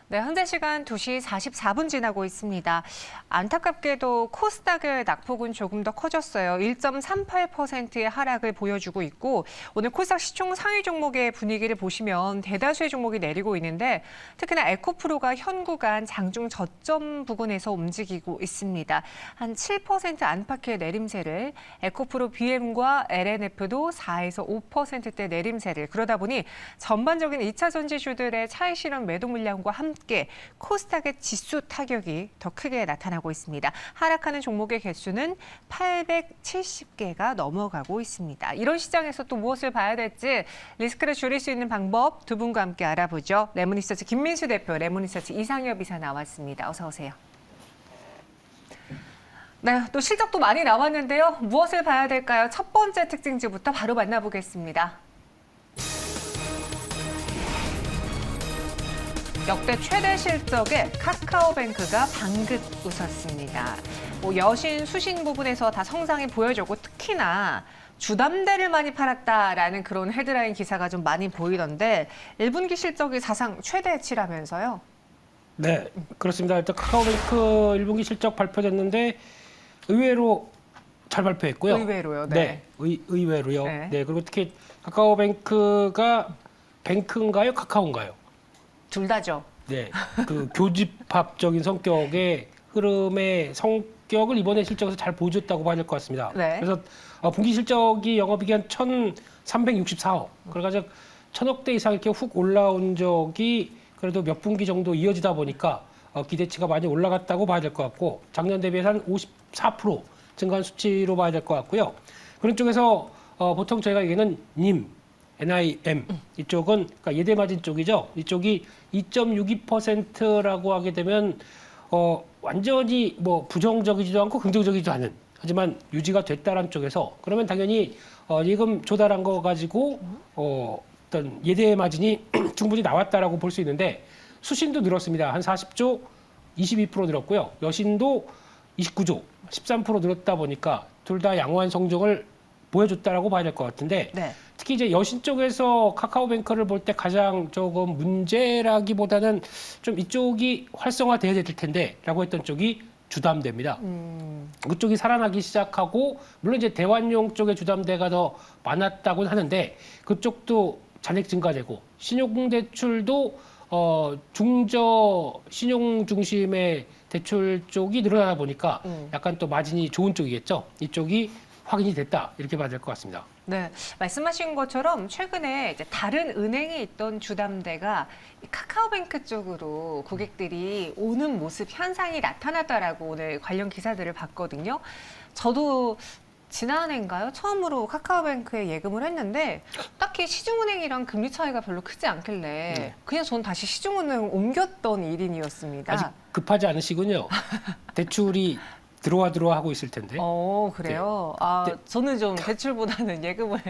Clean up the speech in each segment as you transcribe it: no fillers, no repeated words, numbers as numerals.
네, 현재 시간 2시 44분 지나고 있습니다. 안타깝게도 코스닥의 낙폭은 조금 더 커졌어요. 1.38%의 하락을 보여주고 있고 오늘 코스닥 시총 상위 종목의 분위기를 보시면 대다수의 종목이 내리고 있는데 특히나 에코프로가 현 구간 장중 저점 부근에서 움직이고 있습니다. 한 7% 안팎의 내림세를 에코프로 BM과 LNF도 4에서 5%대 내림세를 그러다 보니 전반적인 2차 전지주들의 차익 실현 매도 물량과 함께 코스닥의 지수 타격이 더 크게 나타나고 있습니다. 하락하는 종목의 개수는 870개가 넘어가고 있습니다. 이런 시장에서 또 무엇을 봐야 될지 리스크를 줄일 수 있는 방법 두 분과 함께 알아보죠. 레몬리서치 김민수 대표, 레몬리서치 이상엽 이사 나왔습니다. 어서 오세요. 네, 또 실적도 많이 나왔는데요. 무엇을 봐야 될까요? 첫 번째 특징주부터 바로 만나보겠습니다. 역대 최대 실적에 카카오뱅크가 방긋 웃었습니다. 여신, 수신 부분에서 다 성장이 보여졌고 특히나 주담대를 많이 팔았다라는 그런 헤드라인 기사가 좀 많이 보이던데 1분기 실적이 사상 최대치라면서요? 네, 그렇습니다. 일단 카카오뱅크 1분기 실적 발표됐는데 의외로 잘 발표했고요. 의외로요, 네. 네, 의외로요. 네. 네, 그리고 특히 카카오뱅크가 뱅크인가요, 카카오인가요? 둘 다죠. 네, 그 교집합적인 성격의 흐름의 성격을 이번에 실적에서 잘 보여줬다고 봐야 될 것 같습니다. 네. 그래서 분기 실적이 영업이익이 한 1,364억. 그래가지고 1,000억대 이상 이렇게 훅 올라온 적이 그래도 몇 분기 정도 이어지다 보니까 기대치가 많이 올라갔다고 봐야 될 것 같고 작년 대비해서 한 54% 증가한 수치로 봐야 될 것 같고요. 그런 쪽에서 보통 저희가 얘기하는 NIM 이쪽은 그러니까 예대 마진 쪽이죠. 이쪽이 2.62%라고 하게 되면 완전히 뭐 부정적이지도 않고 긍정적이지도 않은 하지만 유지가 됐다라는 쪽에서 그러면 당연히 예금 조달한 거 가지고 어떤 예대 마진이 충분히 나왔다라고 볼 수 있는데 수신도 늘었습니다. 한 40조 22% 늘었고요. 여신도 29조 13% 늘었다 보니까 둘 다 양호한 성적을 보여줬다라고 봐야 될 것 같은데 네. 특히 이제 여신 쪽에서 카카오뱅크를 볼 때 가장 조금 문제라기보다는 좀 이쪽이 활성화돼야 될 텐데라고 했던 쪽이 주담대입니다. 그쪽이 살아나기 시작하고 물론 이제 대환용 쪽의 주담대가 더 많았다고는 하는데 그쪽도 잔액 증가되고 신용대출도 중저 신용 중심의 대출 쪽이 늘어나다 보니까 약간 또 마진이 좋은 쪽이겠죠. 이쪽이 확인이 됐다 이렇게 봐야 될 것 같습니다. 네, 말씀하신 것처럼 최근에 이제 다른 은행에 있던 주담대가 카카오뱅크 쪽으로 고객들이 오는 모습 현상이 나타났다라고 오늘 관련 기사들을 봤거든요. 저도 지난해인가요? 처음으로 카카오뱅크에 예금을 했는데 딱히 시중은행이랑 금리 차이가 별로 크지 않길래 그냥 전 다시 시중은행 옮겼던 일인이었습니다. 아직 급하지 않으시군요. 대출이 들어와 하고 있을 텐데. 그래요? 저는 좀 대출보다는 예금을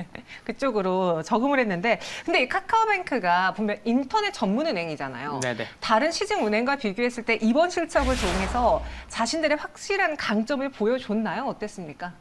그쪽으로 저금을 했는데 근데 이 카카오뱅크가 보면 인터넷 전문은행이잖아요. 네네. 다른 시중은행과 비교했을 때 이번 실적을 통해서 자신들의 확실한 강점을 보여줬나요? 어땠습니까?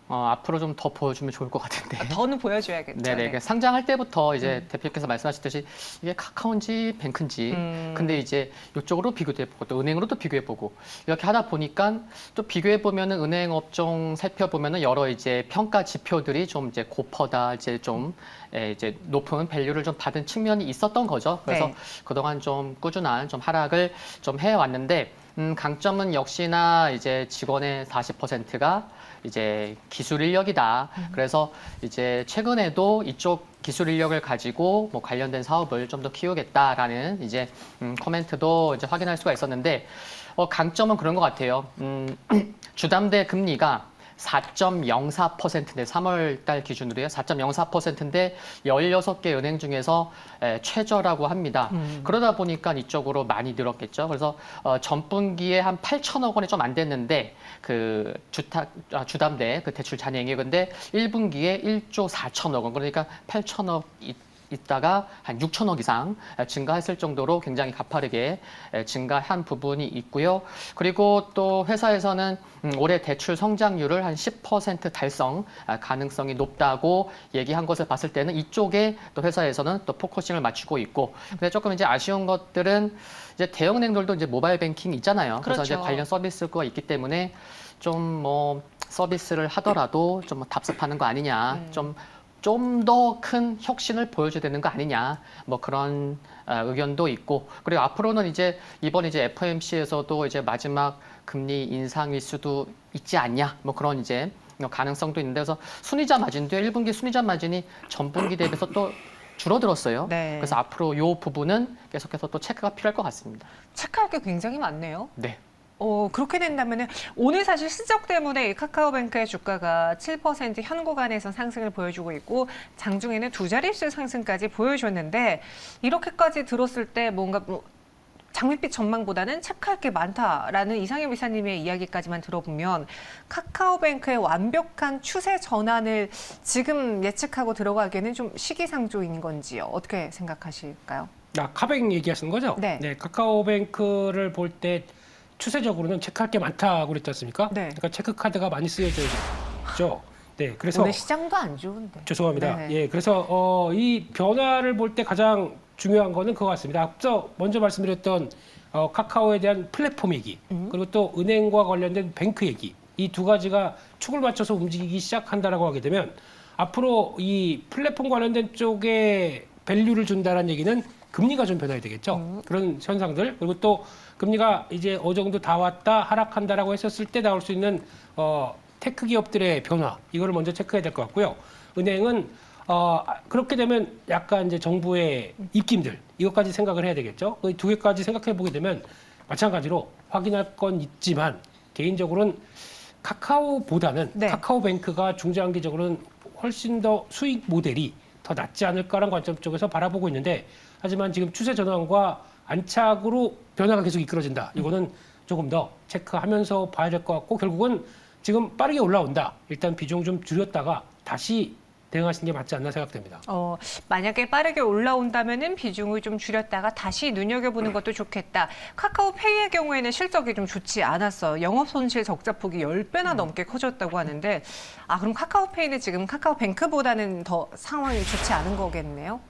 앞으로 좀 더 보여주면 좋을 것 같은데. 더는 보여줘야겠죠. 네네. 네. 상장할 때부터 이제 대표님께서 말씀하셨듯이 이게 카카오인지 뱅크인지 근데 이제 이쪽으로 비교도 해보고 또 은행으로도 비교해보고 이렇게 하다 보니까 또 비교해보면은 은행 업종 살펴보면은 여러 이제 평가 지표들이 좀 이제 고퍼다 이제 좀 이제 높은 밸류를 좀 받은 측면이 있었던 거죠. 그래서 네. 그동안 좀 꾸준한 좀 하락을 좀 해왔는데 강점은 역시나 이제 직원의 40%가 이제 기술 인력이다. 그래서 이제 최근에도 이쪽 기술 인력을 가지고 뭐 관련된 사업을 좀 더 키우겠다라는 이제 코멘트도 이제 확인할 수가 있었는데 강점은 그런 것 같아요. 주담대 금리가 4.04%인데 3월 달 기준으로요. 4.04%인데 16개 은행 중에서 최저라고 합니다. 그러다 보니까 이쪽으로 많이 늘었겠죠. 그래서 전분기에 한 8천억 원이 좀 안 됐는데 그 주담대 그 대출 잔액이 근데 1분기에 1조 4천억 원 그러니까 8천억 있다가 한 6천억 이상 증가했을 정도로 굉장히 가파르게 증가한 부분이 있고요. 그리고 또 회사에서는 올해 대출 성장률을 한 10% 달성 가능성이 높다고 얘기한 것을 봤을 때는 이쪽에 또 회사에서는 또 포커싱을 맞추고 있고, 근데 조금 이제 아쉬운 것들은 이제 대형은행들도 이제 모바일 뱅킹 있잖아요. 그래서 이제 그렇죠. 관련 서비스가 있기 때문에 좀 뭐 서비스를 하더라도 좀 뭐 답습하는 거 아니냐, 좀 더 큰 혁신을 보여줘야 되는 거 아니냐, 뭐 그런 의견도 있고, 그리고 앞으로는 이제 이번 이제 FOMC에서도 이제 마지막 금리 인상일 수도 있지 않냐, 뭐 그런 이제 가능성도 있는데, 그래서 순이자 마진도 1분기 순이자 마진이 전분기 대비해서 또 줄어들었어요. 네. 그래서 앞으로 이 부분은 계속해서 또 체크가 필요할 것 같습니다. 체크할 게 굉장히 많네요. 네. 그렇게 된다면은 오늘 사실 실적 때문에 이 카카오뱅크의 주가가 7% 현 구간에서 상승을 보여주고 있고, 장중에는 두 자릿수 상승까지 보여줬는데, 이렇게까지 들었을 때 뭔가 장밋빛 전망보다는 체크할 게 많다라는 이상엽 이사님의 이야기까지만 들어보면 카카오뱅크의 완벽한 추세 전환을 지금 예측하고 들어가기에는 좀 시기상조인 건지요. 어떻게 생각하실까요? 카뱅 얘기하시는 거죠? 네. 카카오뱅크를 볼 때 추세적으로는 체크할 게 많다고 그랬지 않습니까? 네. 그러니까 체크 카드가 많이 쓰여져 있죠. 네, 그래서 오늘 시장도 안 좋은데. 죄송합니다. 네. 예, 그래서 이 변화를 볼 때 가장 중요한 거는 그거 같습니다. 앞서 먼저 말씀드렸던 카카오에 대한 플랫폼 얘기, 그리고 또 은행과 관련된 뱅크 얘기, 이 두 가지가 축을 맞춰서 움직이기 시작한다라고 하게 되면 앞으로 이 플랫폼 관련된 쪽에 밸류를 준다는 얘기는 금리가 좀 변화해야 되겠죠. 그런 현상들, 그리고 또 금리가 이제 어느 정도 다 왔다 하락한다라고 했었을 때 나올 수 있는 테크 기업들의 변화, 이거를 먼저 체크해야 될 것 같고요. 은행은 그렇게 되면 약간 이제 정부의 입김들, 이것까지 생각을 해야 되겠죠. 이 두 개까지 생각해 보게 되면 마찬가지로 확인할 건 있지만, 개인적으로는 카카오보다는 네. 카카오뱅크가 중장기적으로는 훨씬 더 수익 모델이 더 낫지 않을까라는 관점 쪽에서 바라보고 있는데, 하지만 지금 추세 전환과 안착으로 변화가 계속 이끌어진다. 이거는 조금 더 체크하면서 봐야 될 것 같고, 결국은 지금 빠르게 올라온다. 일단 비중 좀 줄였다가 다시 대응하시는 게 맞지 않나 생각됩니다. 만약에 빠르게 올라온다면은 비중을 좀 줄였다가 다시 눈여겨보는 것도 좋겠다. 카카오페이의 경우에는 실적이 좀 좋지 않았어요. 영업 손실 적자폭이 10배나 넘게 커졌다고 하는데, 그럼 카카오페이는 지금 카카오뱅크보다는 더 상황이 좋지 않은 거겠네요?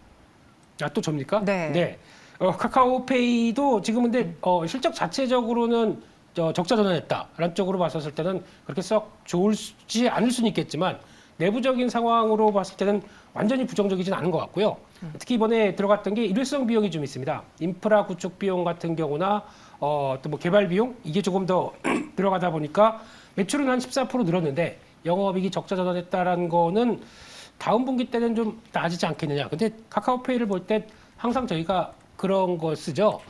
또 접니까? 네. 카카오페이도 지금 근데 실적 자체적으로는 적자 전환했다라는 쪽으로 봤었을 때는 그렇게 썩 좋지 않을 수는 있겠지만, 내부적인 상황으로 봤을 때는 완전히 부정적이진 않은 것 같고요. 특히 이번에 들어갔던 게 일회성 비용이 좀 있습니다. 인프라 구축 비용 같은 경우나 또 뭐 개발 비용, 이게 조금 더 들어가다 보니까 매출은 한 14% 늘었는데 영업이익이 적자 전환했다라는 거는 다음 분기 때는 좀 나아지지 않겠느냐. 근데 카카오페이를 볼 때 항상 저희가 그런 거 쓰죠.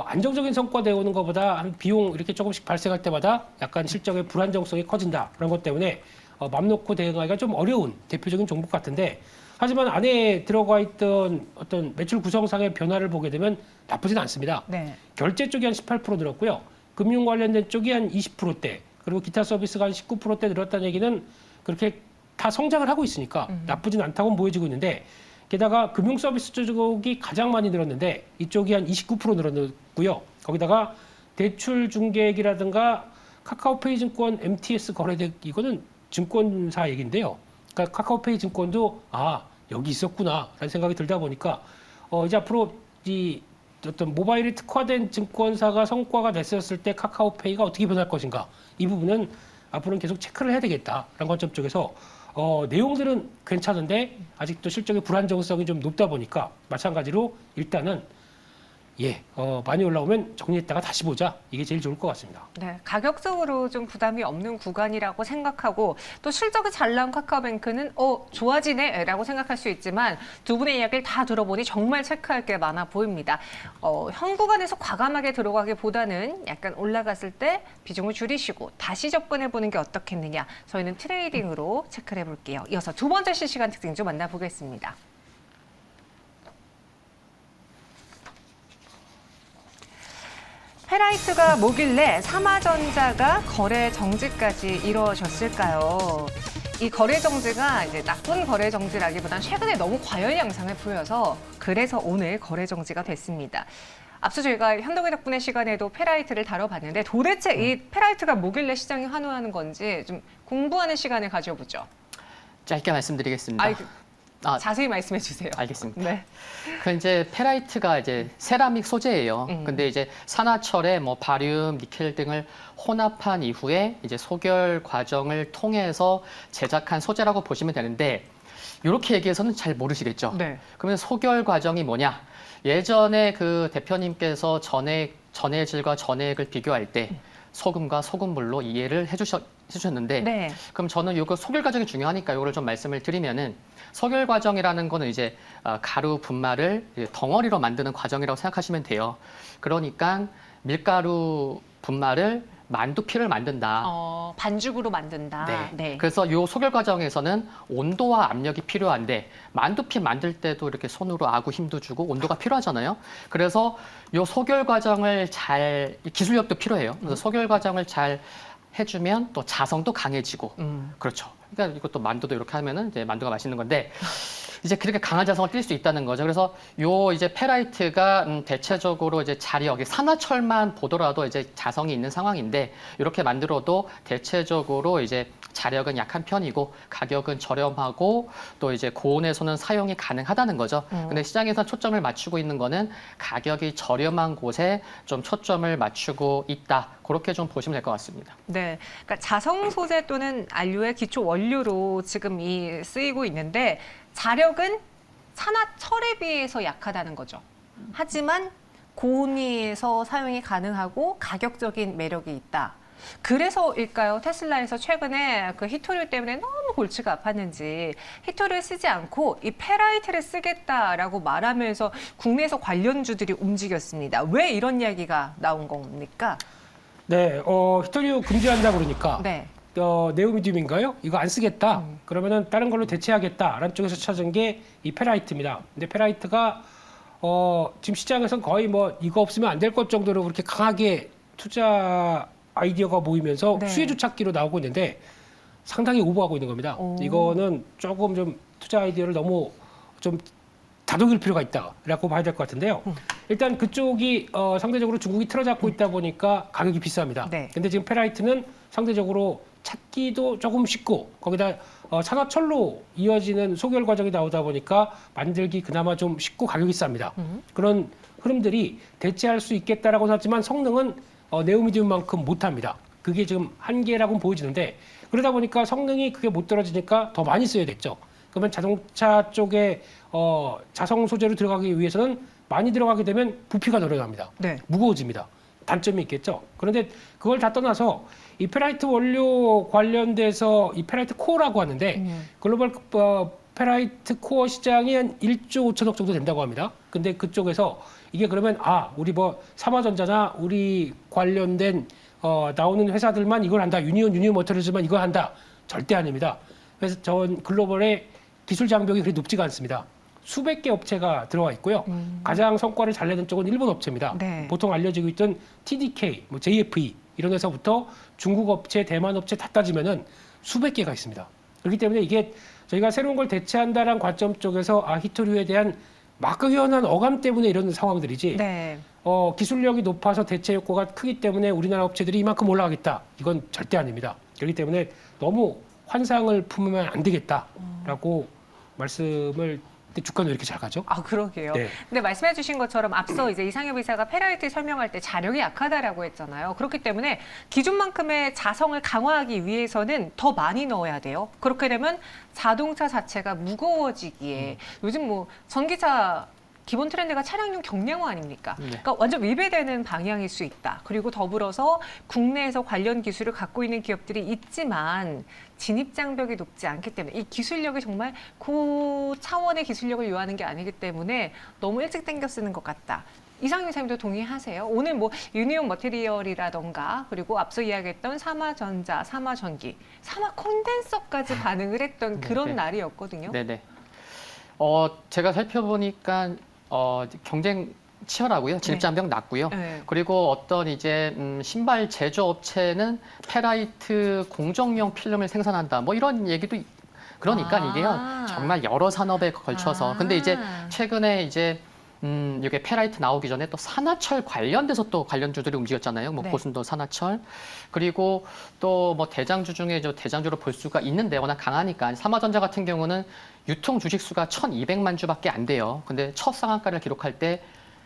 안정적인 성과 내오는 것보다 한 비용 이렇게 조금씩 발생할 때마다 약간 실적의 불안정성이 커진다. 그런 것 때문에 맘 놓고 대응하기가 좀 어려운 대표적인 종목 같은데, 하지만 안에 들어가 있던 어떤 매출 구성상의 변화를 보게 되면 나쁘진 않습니다. 네. 결제 쪽이 한 18% 늘었고요. 금융 관련된 쪽이 한 20%대, 그리고 기타 서비스가 한 19%대 늘었다는 얘기는 그렇게 다 성장을 하고 있으니까 나쁘진 않다고 보여지고 있는데, 게다가 금융 서비스 쪽이 가장 많이 늘었는데 이쪽이 한 29% 늘었고요. 거기다가 대출 중개액이라든가 카카오페이 증권 MTS 거래액, 이거는 증권사 얘기인데요. 그러니까 카카오페이 증권도 여기 있었구나라는 생각이 들다 보니까 이제 앞으로 이 어떤 모바일에 특화된 증권사가 성과가 냈었을 때 카카오페이가 어떻게 변할 것인가, 이 부분은 앞으로는 계속 체크를 해야 되겠다라는 관점 쪽에서 내용들은 괜찮은데 아직도 실적의 불안정성이 좀 높다 보니까 마찬가지로 일단은 많이 올라오면 정리했다가 다시 보자. 이게 제일 좋을 것 같습니다. 네, 가격적으로 좀 부담이 없는 구간이라고 생각하고, 또 실적이 잘 나온 카카오뱅크는 좋아지네 라고 생각할 수 있지만, 두 분의 이야기를 다 들어보니 정말 체크할 게 많아 보입니다. 현 구간에서 과감하게 들어가기보다는 약간 올라갔을 때 비중을 줄이시고 다시 접근해보는 게 어떻겠느냐. 저희는 트레이딩으로 체크를 해볼게요. 이어서 두 번째 실시간 특징 좀 만나보겠습니다. 페라이트가 뭐길래 삼화전자가 거래 정지까지 이루어졌을까요? 이 거래 정지가 이제 나쁜 거래 정지라기보다는 최근에 너무 과열 양상을 보여서 그래서 오늘 거래 정지가 됐습니다. 앞서 저희가 현동의 덕분에 시간에도 페라이트를 다뤄봤는데 도대체 이 페라이트가 뭐길래 시장이 환호하는 건지 좀 공부하는 시간을 가져보죠. 짧게 말씀드리겠습니다. 자세히 말씀해 주세요. 알겠습니다. 네. 그 이제 페라이트가 이제 세라믹 소재예요. 근데 이제 산화철에 뭐 바륨, 니켈 등을 혼합한 이후에 이제 소결 과정을 통해서 제작한 소재라고 보시면 되는데 이렇게 얘기해서는 잘 모르시겠죠. 네. 그러면 소결 과정이 뭐냐? 예전에 그 대표님께서 전해질과 전해액을 비교할 때 소금과 소금물로 이해를 해주셨는데 네. 그럼 저는 이거 소결 과정이 중요하니까 이거를 좀 말씀을 드리면은 소결 과정이라는 거는 이제 가루 분말을 덩어리로 만드는 과정이라고 생각하시면 돼요. 그러니까 밀가루 분말을 만두피를 만든다. 반죽으로 만든다. 네. 그래서 이 소결 과정에서는 온도와 압력이 필요한데 만두피 만들 때도 이렇게 손으로 아구 힘도 주고 온도가 필요하잖아요. 그래서 이 소결 과정을 기술력도 필요해요. 그래서 소결 과정을 잘 해주면 또 자성도 강해지고 그렇죠. 그러니까 이것도 만두도 이렇게 하면은 이제 만두가 맛있는 건데 이제 그렇게 강한 자성을 띌 수 있다는 거죠. 그래서 요 이제 페라이트가 대체적으로 이제 자력, 산화철만 보더라도 이제 자성이 있는 상황인데 이렇게 만들어도 대체적으로 이제 자력은 약한 편이고 가격은 저렴하고 또 이제 고온에서는 사용이 가능하다는 거죠. 근데 시장에서 초점을 맞추고 있는 거는 가격이 저렴한 곳에 좀 초점을 맞추고 있다. 그렇게 좀 보시면 될 것 같습니다. 네, 그러니까 자성 소재 또는 안료의 기초 원료로 지금 쓰이고 있는데 자력은 산화철에 비해서 약하다는 거죠. 하지만 고온위에서 사용이 가능하고 가격적인 매력이 있다. 그래서일까요? 테슬라에서 최근에 그 히토류 때문에 너무 골치가 아팠는지 히토류를 쓰지 않고 이 페라이트를 쓰겠다라고 말하면서 국내에서 관련주들이 움직였습니다. 왜 이런 이야기가 나온 겁니까? 네, 히토류 금지한다 그러니까 네. 네오미듐인가요? 이거 안 쓰겠다. 그러면은 다른 걸로 대체하겠다라는 쪽에서 찾은 게 이 페라이트입니다. 근데 페라이트가 지금 시장에서는 거의 뭐 이거 없으면 안 될 것 정도로 그렇게 강하게 투자 아이디어가 모이면서 네. 수혜주 찾기로 나오고 있는데 상당히 오버하고 있는 겁니다. 오. 이거는 조금 좀 투자 아이디어를 너무 좀 다독일 필요가 있다라고 봐야 될 것 같은데요. 일단 그쪽이 상대적으로 중국이 틀어잡고 있다 보니까 가격이 비쌉니다. 네. 근데 지금 페라이트는 상대적으로 찾기도 조금 쉽고 거기다 산화철로 이어지는 소결 과정이 나오다 보니까 만들기 그나마 좀 쉽고 가격이 쌉니다. 그런 흐름들이 대체할 수 있겠다라고 하지만 성능은 네오미듐만큼 못합니다. 그게 지금 한계라고는 보여지는데 그러다 보니까 성능이 그게 못 떨어지니까 더 많이 써야 됐죠. 그러면 자동차 쪽에 자성 소재로 들어가기 위해서는 많이 들어가게 되면 부피가 늘어납니다. 네. 무거워집니다. 단점이 있겠죠. 그런데 그걸 다 떠나서 이 페라이트 원료 관련돼서 이 페라이트 코어라고 하는데 글로벌 페라이트 코어 시장이 한 1조 5천억 정도 된다고 합니다. 근데 그쪽에서 이게 그러면 우리 뭐 삼화전자나 우리 관련된 나오는 회사들만 이걸 한다. 유니온 머터리얼즈만 이걸 한다. 절대 아닙니다. 그래서 전 글로벌의 기술 장벽이 그렇게 높지가 않습니다. 수백 개 업체가 들어와 있고요. 가장 성과를 잘 내는 쪽은 일본 업체입니다. 네. 보통 알려지고 있던 TDK, 뭐 JFE 이런 회사부터 중국 업체, 대만 업체 다 따지면은 수백 개가 있습니다. 그렇기 때문에 이게 저희가 새로운 걸 대체한다라는 관점 쪽에서 히토류에 대한 막연한 어감 때문에 이런 상황들이지. 네. 기술력이 높아서 대체 효과가 크기 때문에 우리나라 업체들이 이만큼 올라가겠다. 이건 절대 아닙니다. 그렇기 때문에 너무 환상을 품으면 안 되겠다라고 말씀을 주가는 왜 이렇게 잘 가죠? 그러게요. 네. 근데 말씀해 주신 것처럼 앞서 이제 이상엽 이사가 페라이트 설명할 때 자력이 약하다라고 했잖아요. 그렇기 때문에 기존만큼의 자성을 강화하기 위해서는 더 많이 넣어야 돼요. 그렇게 되면 자동차 자체가 무거워지기에 요즘 뭐 전기차 기본 트렌드가 차량용 경량화 아닙니까? 네. 그러니까 완전 위배되는 방향일 수 있다. 그리고 더불어서 국내에서 관련 기술을 갖고 있는 기업들이 있지만 진입 장벽이 높지 않기 때문에 이 기술력이 정말 그 차원의 기술력을 요하는 게 아니기 때문에 너무 일찍 땡겨 쓰는 것 같다. 이상윤 사님도 동의하세요? 오늘 뭐 유니온 머티리얼이라던가 그리고 앞서 이야기했던 삼화전자, 삼화전기, 삼화 콘덴서까지 반응을 했던 그런 네. 날이었거든요. 네네. 제가 살펴보니까 경쟁 치열하고요. 진입장벽 낮고요. 네. 그리고 어떤 이제 신발 제조업체는 페라이트 공정용 필름을 생산한다. 뭐 이런 얘기도 그러니까 아. 이게요. 정말 여러 산업에 걸쳐서. 근데 이제 최근에 이제 이게 페라이트 나오기 전에 또 산하철 관련돼서 또 관련주들이 움직였잖아요. 뭐 네. 고순도 산하철. 그리고 또 뭐 대장주 중에 저 대장주로 볼 수가 있는데 워낙 강하니까 삼화전자 같은 경우는 유통 주식 수가 1,200만 주밖에 안 돼요. 근데 첫 상한가를 기록할 때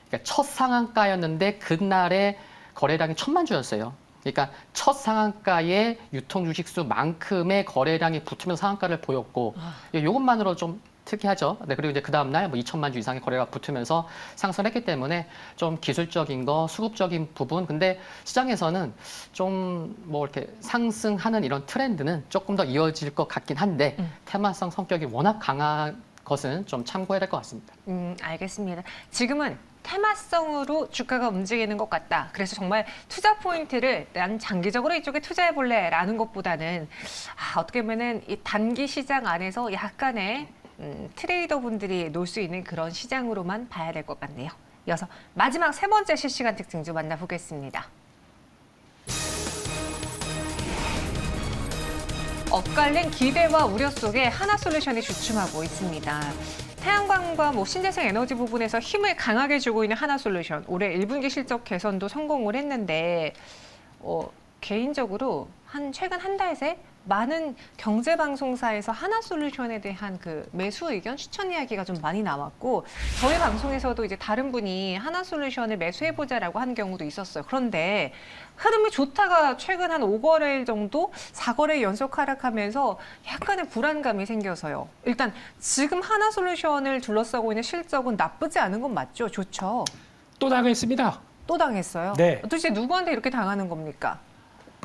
그러니까 첫 상한가였는데 그날의 거래량이 1,000만 주였어요. 그러니까 첫 상한가의 유통 주식 수만큼의 거래량이 붙으면서 상한가를 보였고 이것만으로 좀 특이하죠. 네, 그리고 이제 그 다음날 뭐 2천만 주 이상의 거래가 붙으면서 상승했기 때문에 좀 기술적인 거, 수급적인 부분. 근데 시장에서는 좀 뭐 이렇게 상승하는 이런 트렌드는 조금 더 이어질 것 같긴 한데 테마성 성격이 워낙 강한 것은 좀 참고해야 될 것 같습니다. 알겠습니다. 지금은 테마성으로 주가가 움직이는 것 같다. 그래서 정말 투자 포인트를 난 장기적으로 이쪽에 투자해볼래라는 것보다는 어떻게 보면은 이 단기 시장 안에서 약간의 트레이더 분들이 놀 수 있는 그런 시장으로만 봐야 될 것 같네요. 이어서 마지막 세 번째 실시간 특징주 만나보겠습니다. 엇갈린 기대와 우려 속에 하나솔루션이 주춤하고 있습니다. 태양광과 신재생 에너지 부분에서 힘을 강하게 주고 있는 하나솔루션. 올해 1분기 실적 개선도 성공을 했는데 개인적으로 최근 한 달 새 많은 경제방송사에서 하나솔루션에 대한 그 매수 의견, 추천 이야기가 좀 많이 나왔고 저희 방송에서도 이제 다른 분이 하나솔루션을 매수해보자라고 한 경우도 있었어요. 그런데 흐름이 좋다가 최근 한 5거래일 정도 4거래 연속 하락하면서 약간의 불안감이 생겨서요. 일단 지금 하나솔루션을 둘러싸고 있는 실적은 나쁘지 않은 건 맞죠? 좋죠? 또 당했습니다. 또 당했어요? 네. 도대체 누구한테 이렇게 당하는 겁니까?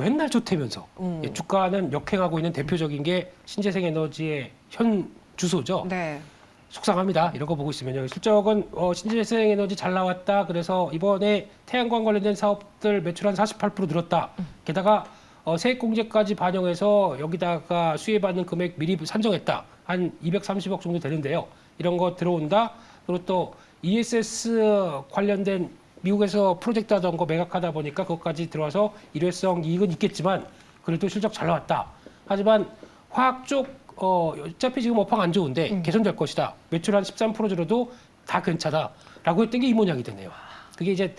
맨날 좋다면서 주가는 역행하고 있는 대표적인 게 신재생 에너지의 현 주소죠. 네. 속상합니다. 이런 거 보고 있으면요. 실적은 신재생 에너지 잘 나왔다. 그래서 이번에 태양광 관련된 사업들 매출 한 48% 늘었다. 게다가 세액공제까지 반영해서 여기다가 수혜받는 금액 미리 산정했다. 한 230억 정도 되는데요. 이런 거 들어온다. 그리고 또 ESS 관련된 미국에서 프로젝트 하던 거 매각하다 보니까 그것까지 들어와서 일회성 이익은 있겠지만 그래도 실적 잘 나왔다. 하지만 화학 쪽 어차피 지금 업황 안 좋은데 개선될 것이다. 매출 한 13% 줄어도 다 괜찮다라고 했던 게 이 모양이 되네요. 그게 이제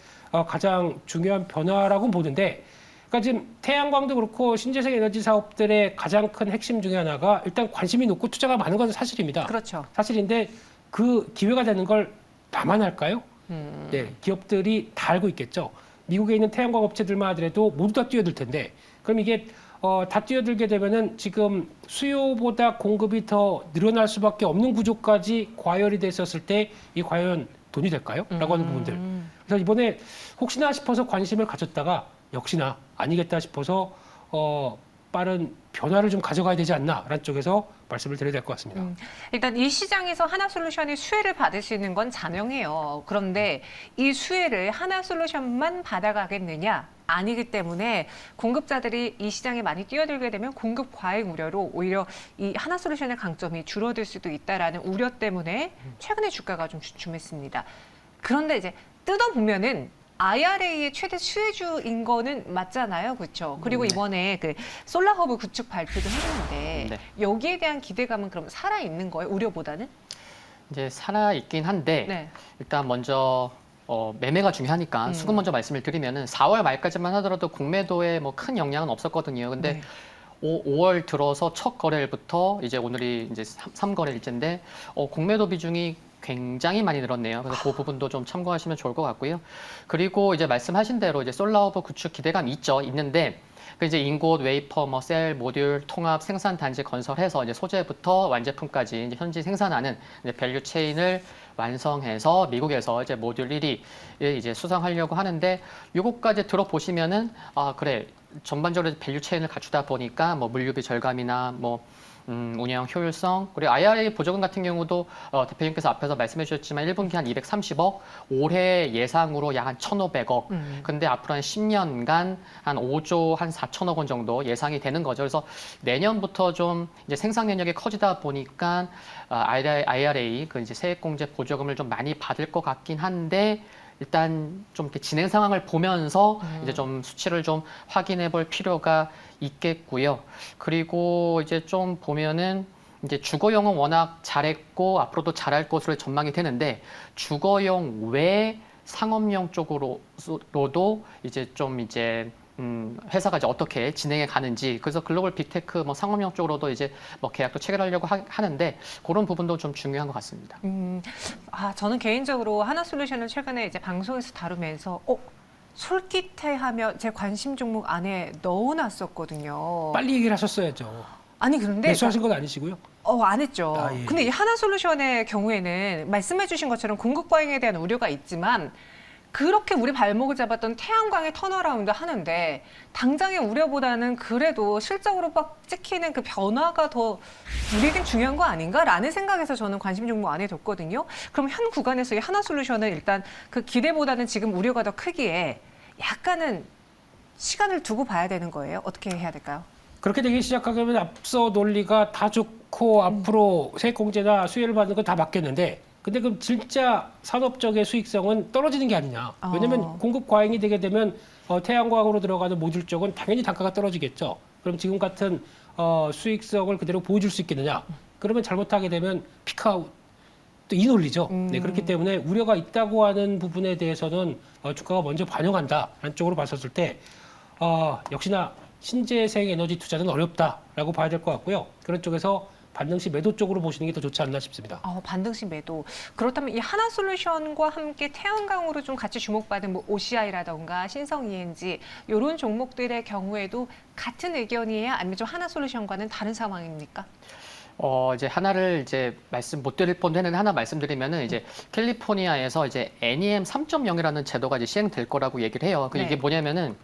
가장 중요한 변화라고 보는데 그러니까 지금 태양광도 그렇고 신재생 에너지 사업들의 가장 큰 핵심 중에 하나가 일단 관심이 높고 투자가 많은 건 사실입니다. 그렇죠. 사실인데 그 기회가 되는 걸 나만 할까요? 네, 기업들이 다 알고 있겠죠. 미국에 있는 태양광 업체들만 하더라도 모두 다 뛰어들 텐데, 그럼 이게 다 뛰어들게 되면은 지금 수요보다 공급이 더 늘어날 수밖에 없는 구조까지 과열이 됐었을 때 이 과연 돈이 될까요? 라고 하는 부분들. 그래서 이번에 혹시나 싶어서 관심을 가졌다가 역시나 아니겠다 싶어서 빠른 변화를 좀 가져가야 되지 않나라는 쪽에서 말씀을 드려야 될 것 같습니다. 일단 이 시장에서 하나솔루션이 수혜를 받을 수 있는 건 자명해요. 그런데 이 수혜를 하나솔루션만 받아가겠느냐? 아니기 때문에 공급자들이 이 시장에 많이 뛰어들게 되면 공급 과잉 우려로 오히려 이 하나솔루션의 강점이 줄어들 수도 있다라는 우려 때문에 최근에 주가가 좀 주춤했습니다. 그런데 이제 뜯어보면은 IRA의 최대 수혜주인 거는 맞잖아요. 그렇죠? 그리고 이번에 그 솔라허브 구축 발표도 했는데 네. 여기에 대한 기대감은 그럼 살아있는 거예요? 우려보다는? 이제 살아 있긴 한데 네. 일단 먼저 매매가 중요하니까 수급 먼저 말씀을 드리면은 4월 말까지만 하더라도 공매도에 뭐 큰 영향은 없었거든요. 근데 네. 5월 들어서 첫 거래일부터 이제 오늘이 이제 3거래일째인데 공매도 비중이 굉장히 많이 늘었네요. 그래서 그 부분도 좀 참고하시면 좋을 것 같고요. 그리고 이제 말씀하신 대로 이제 솔라허브 구축 기대감이 있는데 그 이제 인곳, 웨이퍼, 뭐 셀, 모듈, 통합, 생산 단지 건설해서 이제 소재부터 완제품까지 이제 현지 생산하는 이제 밸류 체인을 완성해서 미국에서 이제 모듈 1위를 이제 수상하려고 하는데 요거까지 들어보시면은 그래 전반적으로 밸류 체인을 갖추다 보니까 뭐 물류비 절감이나 뭐 운영 효율성, 그리고 IRA 보조금 같은 경우도 대표님께서 앞에서 말씀해 주셨지만 1분기 한 230억, 올해 예상으로 약 한 1,500억. 근데 앞으로 한 10년간 한 5조 한 4천억 원 정도 예상이 되는 거죠. 그래서 내년부터 좀 이제 생산 능력이 커지다 보니까 IRA 그 이제 세액공제 보조금을 좀 많이 받을 것 같긴 한데 일단 좀 이렇게 진행 상황을 보면서 이제 좀 수치를 좀 확인해 볼 필요가 있겠고요. 그리고 이제 좀 보면은 이제 주거용은 워낙 잘했고 앞으로도 잘할 것으로 전망이 되는데 주거용 외 상업용 쪽으로도 이제 좀 이제 회사가 이제 어떻게 진행해 가는지 그래서 글로벌 빅테크 뭐 상업용 쪽으로도 이제 뭐 계약도 체결하려고 하는데 그런 부분도 좀 중요한 것 같습니다. 저는 개인적으로 하나솔루션을 최근에 이제 방송에서 다루면서 솔깃해하며 제 관심 종목 안에 넣어놨었거든요. 빨리 얘기를 하셨어야죠. 아니 그런데 매수하신 건 아니시고요? 안 했죠. 아, 예. 근데 이 하나솔루션의 경우에는 말씀해주신 것처럼 공급 과잉에 대한 우려가 있지만 그렇게 우리 발목을 잡았던 태양광의 턴어라운드 하는데 당장의 우려보다는 그래도 실적으로 막 찍히는 그 변화가 더 우리에겐 중요한 거 아닌가라는 생각에서 저는 관심 종목 안에 뒀거든요. 그럼 현 구간에서 이 하나솔루션은 일단 그 기대보다는 지금 우려가 더 크기에 약간은 시간을 두고 봐야 되는 거예요. 어떻게 해야 될까요? 그렇게 되기 시작하면 앞서 논리가 다 좋고 앞으로 세액공제나 수혜를 받는 건 다 맞겠는데 근데 그럼 진짜 산업적의 수익성은 떨어지는 게 아니냐. 왜냐하면 공급 과잉이 되게 되면 태양광으로 들어가는 모듈 쪽은 당연히 단가가 떨어지겠죠. 그럼 지금 같은 수익성을 그대로 보여줄 수 있겠느냐. 그러면 잘못하게 되면 피크아웃. 또 이 논리죠. 네, 그렇기 때문에 우려가 있다고 하는 부분에 대해서는 주가가 먼저 반영한다라는 쪽으로 봤었을 때 역시나 신재생 에너지 투자는 어렵다라고 봐야 될 것 같고요. 그런 쪽에서 반등시 매도 쪽으로 보시는 게 더 좋지 않나 싶습니다. 반등시 매도. 그렇다면 이 하나솔루션과 함께 태양광으로 좀 같이 주목받은 뭐 OCI라던가 신성 ENG 이런 종목들의 경우에도 같은 의견이에요? 아니면 좀 하나솔루션과는 다른 상황입니까? 이제 하나를 이제 말씀 못 드릴 뻔했는데 하나 말씀드리면은 이제 캘리포니아에서 이제 NEM 3.0이라는 제도가 이제 시행될 거라고 얘기를 해요. 네. 이게 뭐냐면은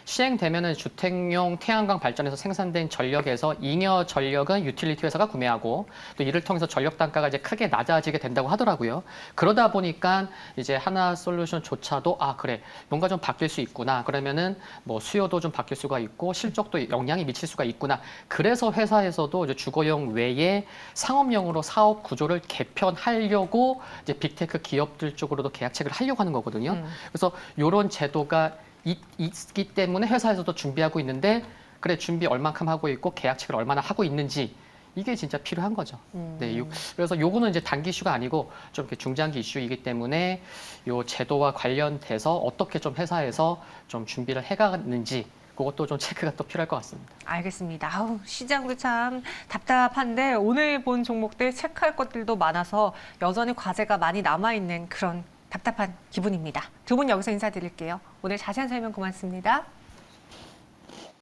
시행되면은 주택용 태양광 발전에서 생산된 전력에서 잉여 전력은 유틸리티 회사가 구매하고 또 이를 통해서 전력 단가가 이제 크게 낮아지게 된다고 하더라고요. 그러다 보니까 이제 하나솔루션조차도 그래 뭔가 좀 바뀔 수 있구나. 그러면은 뭐 수요도 좀 바뀔 수가 있고 실적도 영향이 미칠 수가 있구나. 그래서 회사에서도 이제 주거용 외에 상업용으로 사업 구조를 개편하려고 이제 빅테크 기업들 쪽으로도 계약 체결을 하려고 하는 거거든요. 그래서 이런 제도가 있기 때문에 회사에서도 준비하고 있는데 그래 준비 얼만큼 하고 있고 계약 체결 얼마나 하고 있는지 이게 진짜 필요한 거죠. 네, 그래서 요거는 이제 단기 이슈가 아니고 좀 이렇게 중장기 이슈이기 때문에 요 제도와 관련돼서 어떻게 좀 회사에서 좀 준비를 해가는지 그것도 좀 체크가 또 필요할 것 같습니다. 알겠습니다. 시장도 참 답답한데 오늘 본 종목들 체크할 것들도 많아서 여전히 과제가 많이 남아있는 그런 답답한 기분입니다. 두 분 여기서 인사드릴게요. 오늘 자세한 설명 고맙습니다.